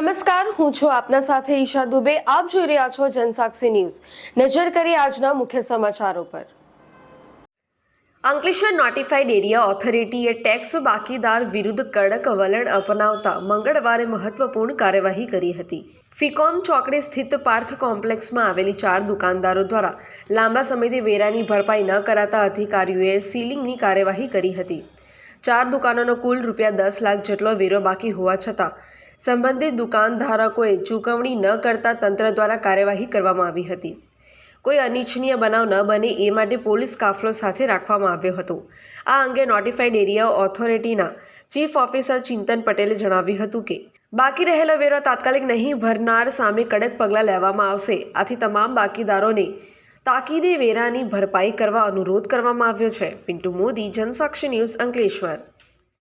નમસ્કાર, હું છું આપના સાથે ઈશા દુબે। આપ જોઈ રહ્યા છો જનસાક્ષી ન્યૂઝ। નજર કરીએ આજના મુખ્ય સમાચારો પર। અંકલેશ્વર નોટિફાઈડ એરિયા ઓથોરિટીએ ટેક્સ બાકીદાર વિરુદ્ધ કડક વલણ અપનાવતા મંગળવારે મહત્વપૂર્ણ કાર્યવાહી કરી હતી। ફિકોન ચોકડી સ્થિત પાર્થ કોમ્પ્લેક્સમાં આવેલી 4 દુકાનદારો દ્વારા લાંબા સમયથી વેરાની ભરપાઈ ન કરાતા અધિકારીઓએ સીલિંગની કાર્યવાહી કરી હતી। 4 દુકાનોનો કુલ ₹10 લાખ જેટલો વેરો બાકી હોવા છતાં સંબંધિત દુકાનધારકોએ ચૂકવણી ન કરતા તંત્ર દ્વારા કાર્યવાહી કરવામાં આવી હતી। કોઈ અનિચ્છનીય બનાવ ન બને એ માટે પોલીસ કાફલો સાથે રાખવામાં આવ્યો હતો। આ અંગે નોટિફાઈડ એરિયા ઓથોરિટીના ચીફ ઓફિસર ચિંતન પટેલે જણાવ્યું હતું કે બાકી રહેલો વેરો તાત્કાલિક નહીં ભરનાર સામે કડક પગલાં લેવામાં આવશે। આથી તમામ બાકીદારોને તાકીદે વેરાની ભરપાઈ કરવા અનુરોધ કરવામાં આવ્યો છે। પિન્ટુ મોદી, જનસાક્ષી ન્યૂઝ, અંકલેશ્વર।